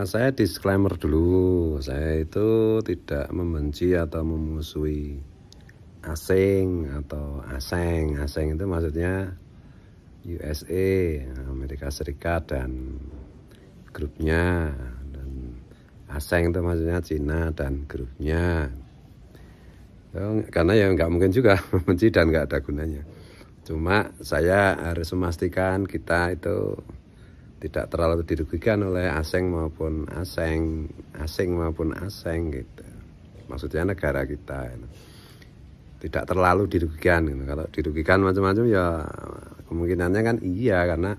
Saya disclaimer dulu, saya itu tidak membenci atau memusuhi asing atau aseng. Aseng itu maksudnya USA, Amerika Serikat dan grupnya, dan aseng itu maksudnya Cina dan grupnya. Karena ya nggak mungkin juga membenci dan nggak ada gunanya. Cuma saya harus memastikan kita itu tidak terlalu dirugikan oleh asing maupun asing maupun asing gitu. Maksudnya negara kita tidak terlalu dirugikan gitu. Kalau dirugikan macam-macam ya kemungkinannya kan iya, karena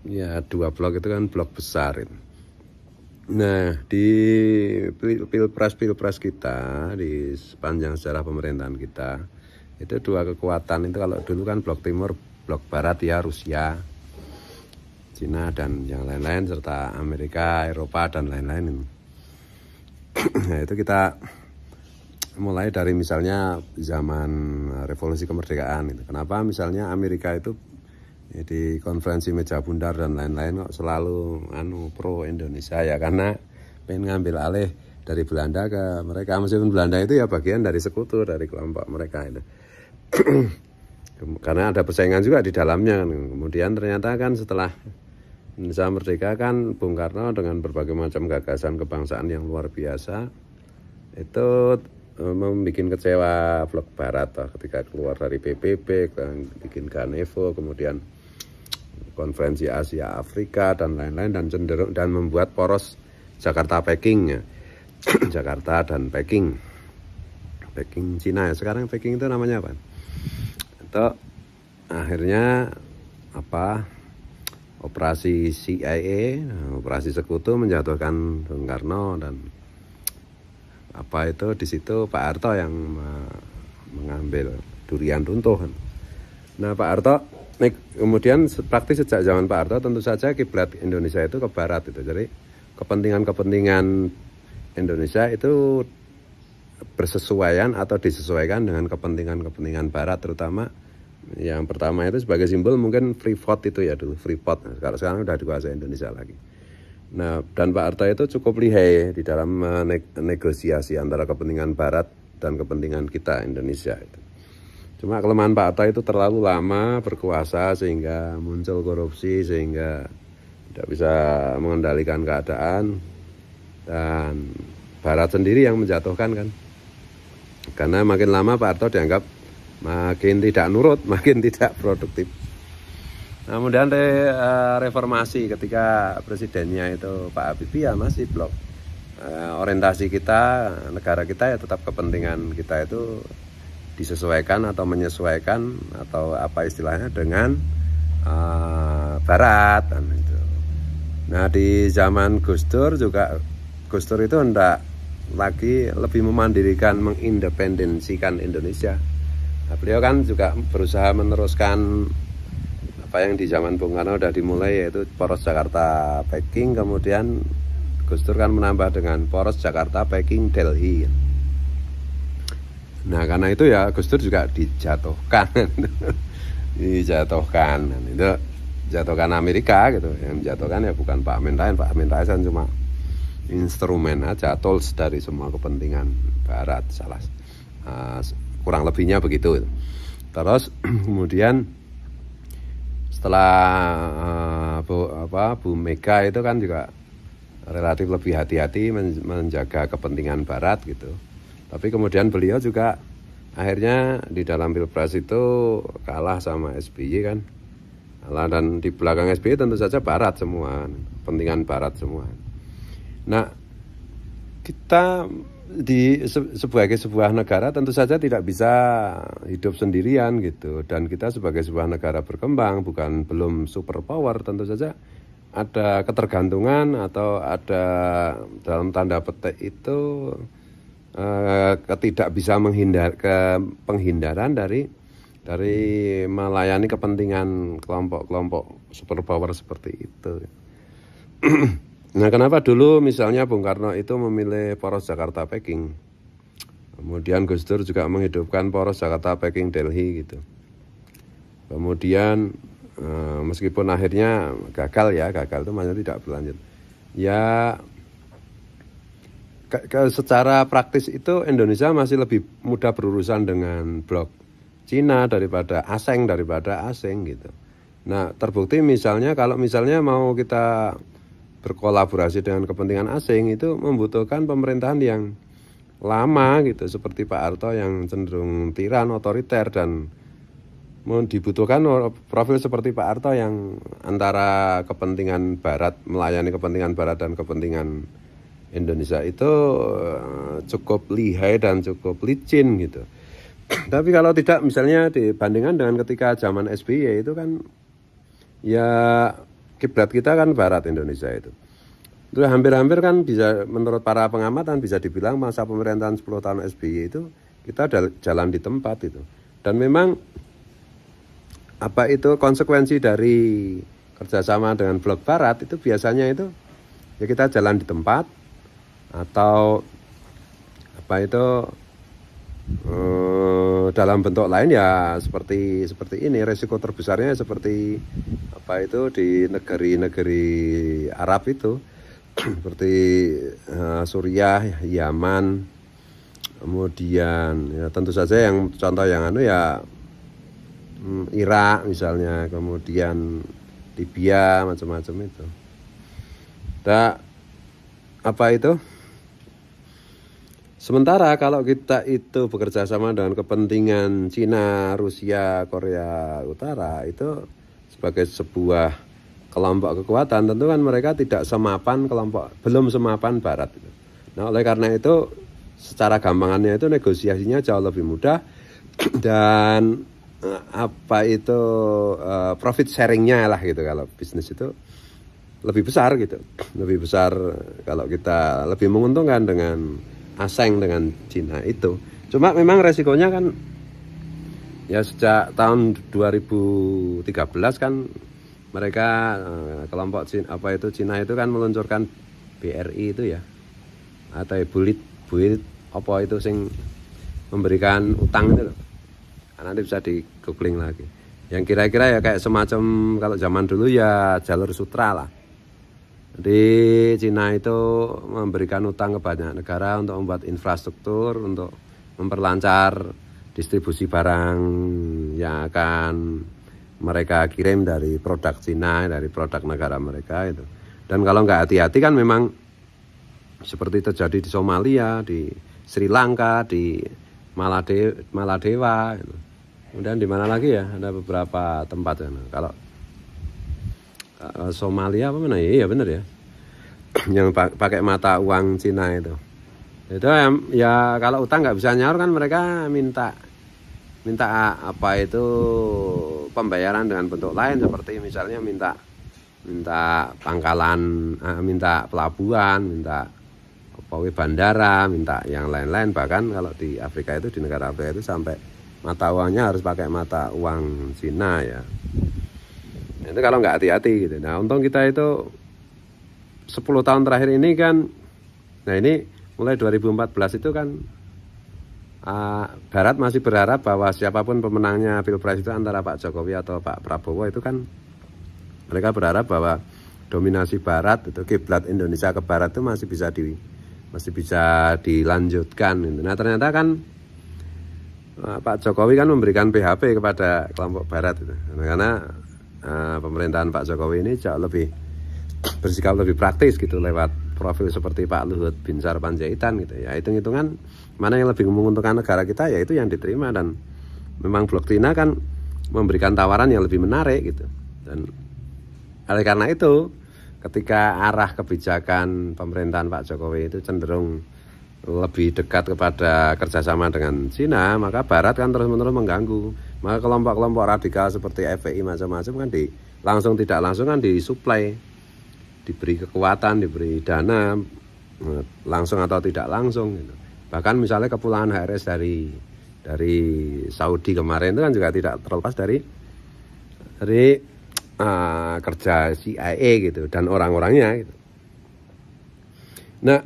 ya dua blok itu kan blok besar itu. Nah, di pilpres kita di sepanjang sejarah pemerintahan kita itu dua kekuatan itu, kalau dulu kan blok timur, blok barat ya Rusia, Cina dan yang lain-lain, serta Amerika, Eropa dan lain-lain. Nah, itu kita mulai dari misalnya zaman revolusi kemerdekaan itu. Kenapa misalnya Amerika itu di konferensi meja bundar dan lain-lain kok selalu pro Indonesia, ya karena pengen ngambil alih dari Belanda ke mereka, meskipun Belanda itu ya bagian dari sekutu dari kelompok mereka itu. Karena ada persaingan juga di dalamnya kan. Kemudian ternyata kan setelah Indonesia merdeka kan Bung Karno dengan berbagai macam gagasan kebangsaan yang luar biasa itu membuat kecewa blok barat ketika keluar dari PBB, bikin Ganevo, kemudian konferensi Asia Afrika dan lain-lain, dan cenderung dan membuat poros Jakarta Peking ya. Jakarta dan Peking Cina ya, sekarang Peking itu namanya apa? Itu akhirnya operasi CIA, operasi sekutu menjatuhkan Bung Karno, dan di situ Pak Harto yang mengambil durian runtuh. Nah, Pak Harto kemudian praktis sejak zaman Pak Harto tentu saja kiblat Indonesia itu ke barat itu. Jadi kepentingan Indonesia itu bersesuaian atau disesuaikan dengan kepentingan barat, terutama yang pertama itu sebagai simbol mungkin Freeport itu ya dulu, Freeport. Nah, sekarang udah dikuasai Indonesia lagi. Nah, dan Pak Harto itu cukup lihai di dalam negosiasi antara kepentingan barat dan kepentingan kita Indonesia itu. Cuma kelemahan Pak Harto itu terlalu lama berkuasa sehingga muncul korupsi, sehingga tidak bisa mengendalikan keadaan, dan barat sendiri yang menjatuhkan kan. Karena makin lama Pak Harto dianggap makin tidak nurut, makin tidak produktif. Nah, kemudian reformasi ketika presidennya itu Pak Habibie ya masih blok. Orientasi kita, negara kita ya tetap kepentingan kita itu disesuaikan atau menyesuaikan atau apa istilahnya dengan barat dan itu. Nah, di zaman Gus Dur juga, Gus Dur itu hendak lagi lebih memandirikan, mengindependensikan Indonesia. Nah, beliau kan juga berusaha meneruskan apa yang di zaman Bung Karno sudah dimulai, yaitu poros Jakarta Peking, kemudian Gus Dur kan menambah dengan poros Jakarta Peking Delhi. Nah, karena itu ya Gus Dur juga dijatuhkan. Dijatuhkan Amerika gitu. Yang dijatuhkan ya bukan Pak Amin Rais. Pak Amin Rais kan cuma instrumen aja, tools dari semua kepentingan barat, kurang lebihnya begitu. Terus kemudian setelah Bu Mega itu kan juga relatif lebih hati-hati menjaga kepentingan barat gitu. Tapi kemudian beliau juga akhirnya di dalam pilpres itu kalah sama SBY kan. Dan di belakang SBY tentu saja barat semua, kepentingan barat semua. Nah, kita sebagai sebuah negara tentu saja tidak bisa hidup sendirian gitu, dan kita sebagai sebuah negara berkembang, belum superpower, tentu saja ada ketergantungan atau ada dalam tanda petik itu penghindaran dari melayani kepentingan kelompok-kelompok superpower seperti itu. Nah, kenapa dulu misalnya Bung Karno itu memilih poros Jakarta Peking, kemudian Gus Dur juga menghidupkan poros Jakarta Peking Delhi gitu. Kemudian meskipun akhirnya gagal itu maksudnya tidak berlanjut. ya secara praktis itu Indonesia masih lebih mudah berurusan dengan blok Cina daripada asing gitu. Nah, terbukti misalnya kalau misalnya mau kita berkolaborasi dengan kepentingan asing itu membutuhkan pemerintahan yang lama gitu, seperti Pak Harto yang cenderung tiran, otoriter, dan dibutuhkan profil seperti Pak Harto yang antara kepentingan Barat, melayani kepentingan Barat dan kepentingan Indonesia itu cukup lihai dan cukup licin gitu. Tapi kalau tidak, misalnya dibandingkan dengan ketika zaman SBY itu kan ya kiblat kita kan Barat Indonesia itu. Itu hampir-hampir kan bisa, menurut para pengamat kan bisa dibilang masa pemerintahan 10 tahun SBY itu kita jalan di tempat itu. Dan memang apa itu konsekuensi dari kerjasama dengan blok Barat itu biasanya itu ya kita jalan di tempat, atau apa itu dalam bentuk lain ya seperti ini. Resiko terbesarnya seperti apa itu di negeri-negeri Arab itu seperti Suriah, Yaman, kemudian ya tentu saja yang contoh yang ya Irak misalnya, kemudian Libya, macam-macam itu. Nah, apa itu? Sementara kalau kita itu bekerja sama dengan kepentingan Cina, Rusia, Korea Utara itu sebagai sebuah kelompok kekuatan, tentu kan mereka tidak semapan belum semapan Barat. Nah, oleh karena itu secara gampangannya itu negosiasinya jauh lebih mudah dan apa itu profit sharingnya lah gitu, kalau bisnis itu lebih besar gitu, lebih besar kalau kita lebih menguntungkan dengan asing, dengan Cina itu. Cuma memang resikonya kan ya sejak tahun 2013 kan mereka kelompok Cina, apa itu Cina itu kan meluncurkan BRI itu ya, atau bulit apa itu sing memberikan utang itu loh. Nanti bisa di googling lagi. Yang kira-kira ya kayak semacam kalau zaman dulu ya jalur sutra lah. Di Cina itu memberikan utang ke banyak negara untuk membuat infrastruktur, untuk memperlancar distribusi barang yang akan mereka kirim dari produk Cina, dari produk negara mereka itu. Dan kalau nggak hati-hati kan memang seperti terjadi di Somalia, di Sri Lanka, di Maladewa gitu. Kemudian di mana lagi ya, ada beberapa tempat ya. Kalau Somalia apa mana ya, benar ya, yang pakai mata uang Cina itu ya kalau utang nggak bisa nyaur kan mereka minta apa itu pembayaran dengan bentuk lain, seperti misalnya minta pangkalan, minta pelabuhan, minta bandara, minta yang lain-lain. Bahkan kalau di Afrika itu, di negara Afrika itu sampai mata uangnya harus pakai mata uang Cina ya. Itu kalau nggak hati-hati gitu. Nah, untung kita itu 10 tahun terakhir ini kan, nah ini mulai 2014 itu kan Barat masih berharap bahwa siapapun pemenangnya Pilpres itu antara Pak Jokowi atau Pak Prabowo, itu kan mereka berharap bahwa dominasi Barat itu, kiblat Indonesia ke Barat itu masih bisa dilanjutkan gitu. Nah, ternyata kan Pak Jokowi kan memberikan PHP kepada kelompok Barat itu. Karena pemerintahan Pak Jokowi ini jauh lebih bersikap lebih praktis gitu, lewat profil seperti Pak Luhut Binsar Panjaitan gitu ya. Hitung-hitungan mana yang lebih menguntungkan negara kita, ya itu yang diterima. Dan memang blok Cina kan memberikan tawaran yang lebih menarik gitu. Dan oleh karena itu ketika arah kebijakan pemerintahan Pak Jokowi itu cenderung lebih dekat kepada kerjasama dengan Cina, maka Barat kan terus-menerus mengganggu. Maka kelompok-kelompok radikal seperti FPI macam-macam kan langsung tidak langsung kan disuplai, diberi kekuatan, diberi dana langsung atau tidak langsung gitu. Bahkan misalnya kepulangan HRS dari Saudi kemarin itu kan juga tidak terlepas dari kerja CIA gitu dan orang-orangnya gitu. Nah,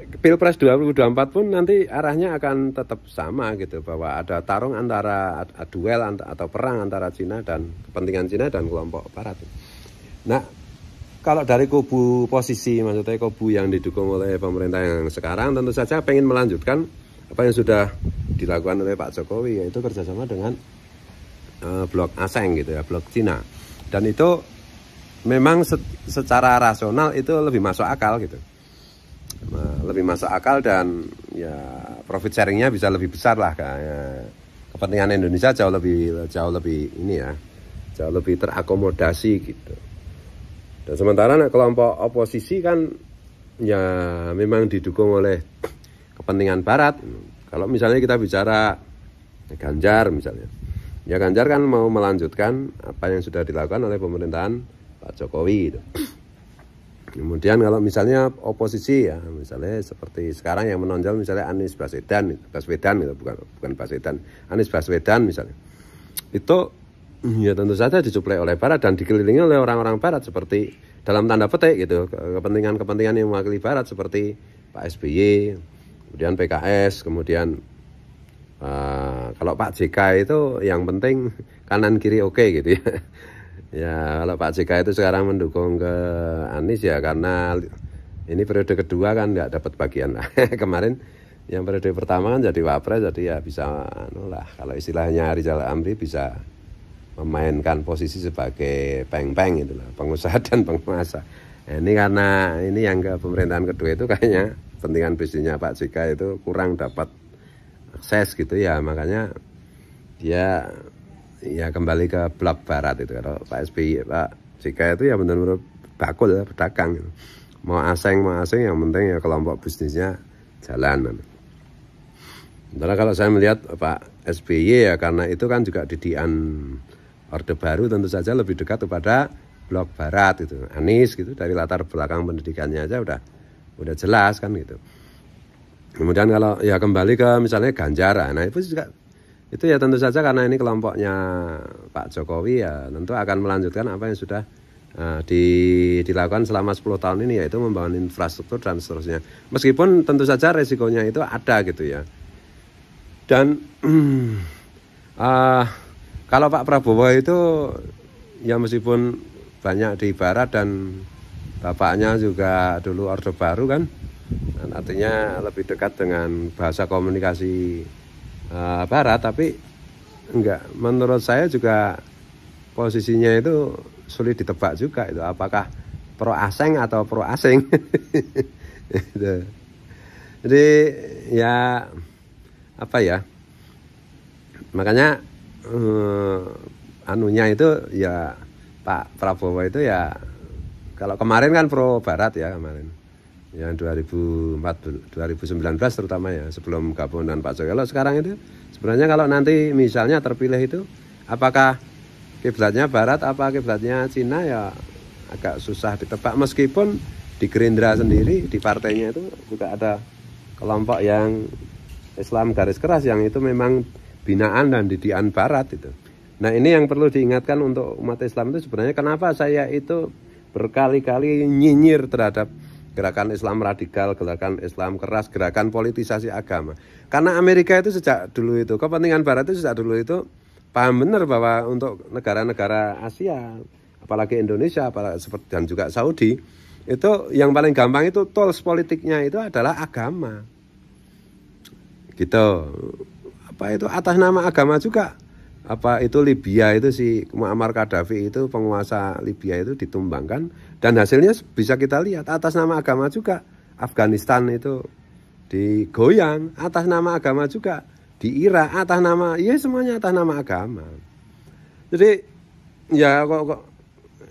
Pilpres 2024 pun nanti arahnya akan tetap sama gitu, bahwa ada tarung antara duel atau perang antara Cina dan kepentingan Cina dan kelompok Barat. Nah, kalau dari kubu posisi, maksudnya kubu yang didukung oleh pemerintah yang sekarang, tentu saja pengen melanjutkan apa yang sudah dilakukan oleh Pak Jokowi, yaitu kerjasama dengan blok ASEAN gitu ya, blok Cina. Dan itu memang secara rasional itu lebih masuk akal gitu. Lebih masuk akal dan ya profit sharingnya bisa lebih besar lah, kayak kepentingan Indonesia jauh lebih ini ya, jauh lebih terakomodasi gitu. Dan sementara kelompok oposisi kan ya memang didukung oleh kepentingan Barat. Kalau misalnya kita bicara Ganjar misalnya, ya Ganjar kan mau melanjutkan apa yang sudah dilakukan oleh pemerintahan Pak Jokowi gitu. Kemudian kalau misalnya oposisi ya, misalnya seperti sekarang yang menonjol misalnya Anies Baswedan gitu, bukan Baswedan, Anies Baswedan misalnya. Itu ya tentu saja disuplai oleh Barat dan dikelilingi oleh orang-orang Barat, seperti dalam tanda petik gitu, kepentingan yang mewakili Barat seperti Pak SBY, kemudian PKS, kemudian kalau Pak JK itu yang penting kanan kiri oke gitu ya. Ya kalau Pak JK itu sekarang mendukung ke Anies ya karena ini periode kedua kan nggak dapat bagian lah. Kemarin yang periode pertama kan jadi wapres, jadi ya bisa kalau istilahnya Rizal Amri bisa memainkan posisi sebagai peng-peng gitu lah, pengusaha dan penguasa. Nah, ini karena ini yang ke pemerintahan kedua itu kayaknya kepentingan bisnisnya Pak JK itu kurang dapat akses gitu ya, makanya dia ya kembali ke blok Barat itu. Kalau Pak SBY, Pak JK itu ya benar-benar bakul ya, pedagang gitu. Mau asing yang penting ya kelompok bisnisnya jalan. Sementara kalau saya melihat Pak SBY ya karena itu kan juga didikan Orde Baru, tentu saja lebih dekat kepada blok Barat itu. Anies gitu dari latar belakang pendidikannya aja udah jelas kan gitu. Kemudian kalau ya kembali ke misalnya Ganjar, nah itu juga itu ya tentu saja karena ini kelompoknya Pak Jokowi ya tentu akan melanjutkan apa yang sudah dilakukan selama 10 tahun ini, yaitu membangun infrastruktur dan seterusnya. Meskipun tentu saja resikonya itu ada gitu ya. Dan kalau Pak Prabowo itu ya meskipun banyak di Barat dan bapaknya juga dulu Orde Baru kan, artinya lebih dekat dengan bahasa komunikasi Barat, tapi enggak, menurut saya juga posisinya itu sulit ditebak juga itu apakah pro asing atau pro asing. Jadi ya apa ya, makanya anunya itu ya Pak Prabowo itu ya kalau kemarin kan pro Barat ya, kemarin yang 2019 terutama ya, sebelum gabung dengan Pak Jokowi. Kalau sekarang itu sebenarnya kalau nanti misalnya terpilih itu apakah kiblatnya Barat apa kiblatnya Cina ya agak susah ditebak, meskipun di Gerindra sendiri di partainya itu juga ada kelompok yang Islam garis keras yang itu memang binaan dan didikan Barat itu. Nah ini yang perlu diingatkan untuk umat Islam itu sebenarnya kenapa saya itu berkali-kali nyinyir terhadap gerakan Islam radikal, gerakan Islam keras, gerakan politisasi agama. Karena Amerika itu sejak dulu itu, kepentingan Barat itu sejak dulu itu paham benar bahwa untuk negara-negara Asia, apalagi Indonesia, dan juga Saudi, itu yang paling gampang itu tools politiknya itu adalah agama. Gitu. Apa itu atas nama agama juga, apa itu Libya itu si Muammar Gaddafi itu penguasa Libya itu ditumbangkan dan hasilnya bisa kita lihat atas nama agama juga. Afghanistan itu digoyang atas nama agama juga, di Irak atas nama, ya semuanya atas nama agama. Jadi ya kok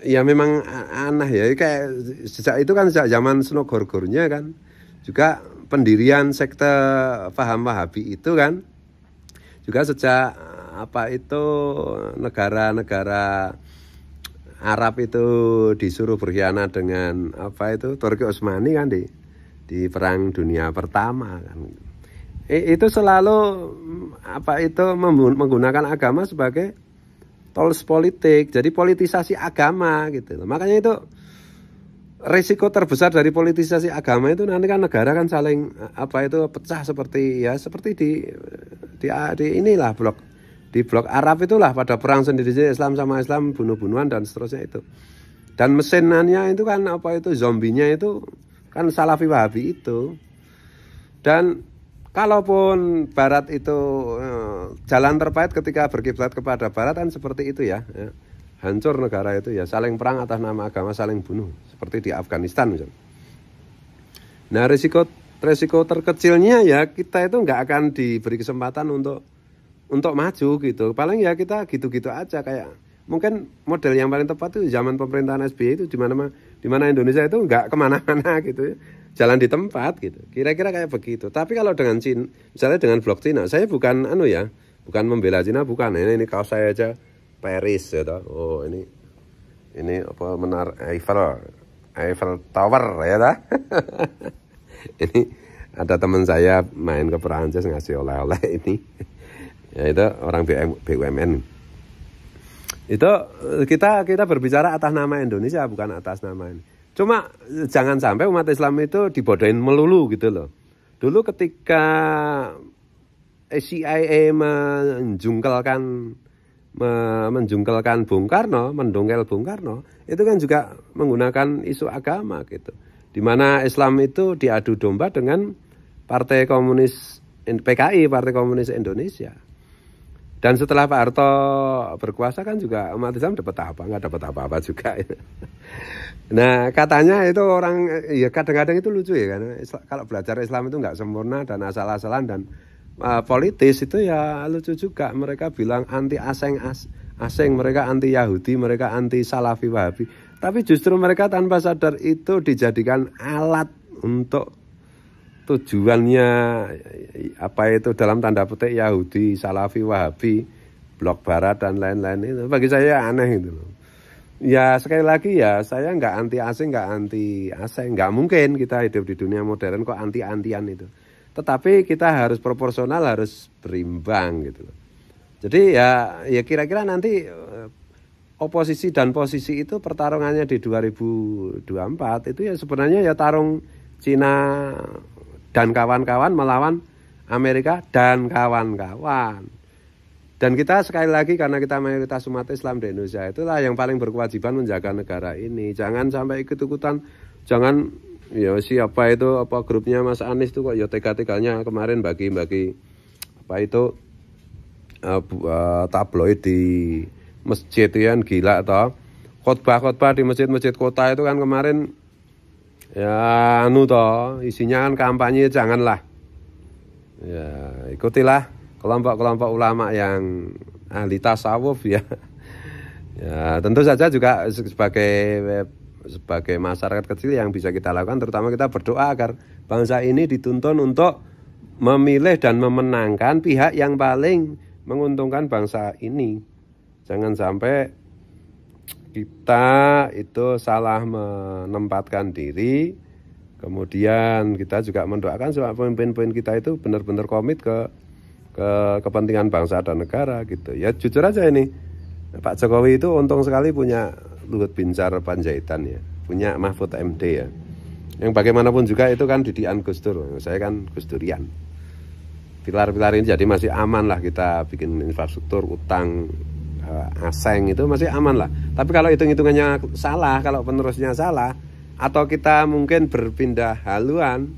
ya memang aneh ya, kayak sejak itu kan sejak zaman Snogorgornya kan juga pendirian sekte paham Wahabi itu kan juga sejak apa itu negara-negara Arab itu disuruh berkhianat dengan apa itu Turki Utsmani kan di Perang Dunia Pertama kan. Itu selalu apa itu menggunakan agama sebagai tools politik, jadi politisasi agama gitu. Makanya itu risiko terbesar dari politisasi agama itu nanti kan negara kan saling apa itu pecah seperti di inilah di blok Arab itulah pada perang sendiri Islam sama Islam bunuh-bunuhan dan seterusnya itu. Dan mesinannya itu kan apa itu zombinya itu kan Salafi Wahabi itu. Dan kalaupun Barat itu jalan terbaik ketika berkiblat kepada Barat kan seperti itu ya. Hancur negara itu ya, saling perang atas nama agama, saling bunuh seperti di Afghanistan misalnya. Nah risiko terkecilnya ya kita itu nggak akan diberi kesempatan untuk maju gitu. Paling ya kita gitu-gitu aja, kayak mungkin model yang paling tepat itu zaman pemerintahan SBY itu di mana Indonesia itu nggak kemana-mana gitu ya, jalan di tempat gitu. Kira-kira kayak begitu. Tapi kalau dengan Cina, misalnya dengan blok Cina, saya bukan bukan membela Cina, bukan. Ini kaos saya aja Paris ya toh. Oh ini apa Menara Eiffel Tower ya toh. Ini ada teman saya main ke Perancis ngasih oleh-oleh ini. Ya itu orang BUMN. Itu kita berbicara atas nama Indonesia, bukan atas nama ini. Cuma jangan sampai umat Islam itu dibodohin melulu gitu loh. Dulu ketika CIA menjungkelkan Bung Karno, mendongkel Bung Karno, itu kan juga menggunakan isu agama gitu. Di mana Islam itu diadu domba dengan Partai Komunis PKI, Partai Komunis Indonesia. Dan setelah Pak Harto berkuasa kan juga umat Islam dapat apa? Nggak dapat apa-apa juga. Nah katanya itu orang, ya kadang-kadang itu lucu ya, karena kalau belajar Islam itu nggak sempurna dan asal-asalan dan politis itu ya lucu juga. Mereka bilang anti asing, mereka anti Yahudi, mereka anti Salafi Wahabi. Tapi justru mereka tanpa sadar itu dijadikan alat untuk tujuannya apa itu dalam tanda petik Yahudi, Salafi, Wahabi, Blok Barat dan lain-lain itu. Bagi saya aneh itu loh. Ya sekali lagi ya saya nggak anti asing, nggak anti asing, nggak mungkin kita hidup di dunia modern kok anti-antian itu. Tetapi kita harus proporsional, harus berimbang gitu loh. Jadi ya kira-kira nanti oposisi dan posisi itu pertarungannya di 2024 itu ya sebenarnya ya tarung Cina dan kawan-kawan melawan Amerika dan kawan-kawan. Dan kita sekali lagi karena kita mayoritas umat Islam di Indonesia, itulah yang paling berkewajiban menjaga negara ini. Jangan sampai ikut-ikutan, jangan ya siapa itu apa grupnya Mas Anies itu kok ya tega-teganya kemarin bagi-bagi apa itu tabloid di masjid itu kan gila toh. Khotbah-khotbah di masjid-masjid kota itu kan kemarin ya toh isinya kan kampanye, janganlah. Ya ikutilah kelompok-kelompok ulama yang ahli tasawuf ya. Ya tentu saja juga sebagai masyarakat kecil yang bisa kita lakukan, terutama kita berdoa agar bangsa ini dituntun untuk memilih dan memenangkan pihak yang paling menguntungkan bangsa ini. Jangan sampai kita itu salah menempatkan diri, kemudian kita juga mendoakan supaya pemimpin-pemimpin kita itu benar-benar komit ke kepentingan bangsa dan negara gitu. Ya jujur aja ini, Pak Jokowi itu untung sekali punya Luhut Binsar Panjaitan ya, punya Mahfud MD ya. Yang bagaimanapun juga itu kan didikan Gus Dur, saya kan Gus Durian. Pilar-pilar ini jadi masih aman lah kita bikin infrastruktur, utang, asing itu masih aman lah. Tapi kalau hitung-hitungannya salah, kalau penerusnya salah, atau kita mungkin berpindah haluan,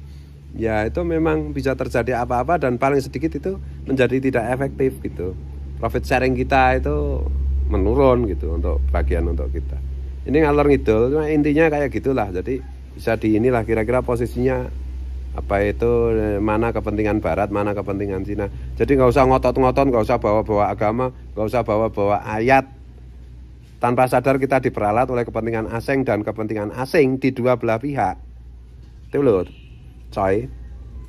ya itu memang bisa terjadi apa-apa dan paling sedikit itu menjadi tidak efektif gitu. Profit sharing kita itu menurun gitu untuk bagian untuk kita. Ini ngalor ngidul, cuma intinya kayak gitulah. Jadi bisa di inilah kira-kira posisinya apa itu, mana kepentingan Barat, mana kepentingan Cina. Jadi nggak usah ngotot-ngotot, nggak usah bawa-bawa agama, nggak usah bawa-bawa ayat. Tanpa sadar kita diperalat oleh kepentingan asing dan kepentingan asing di dua belah pihak. Itu loh, coy.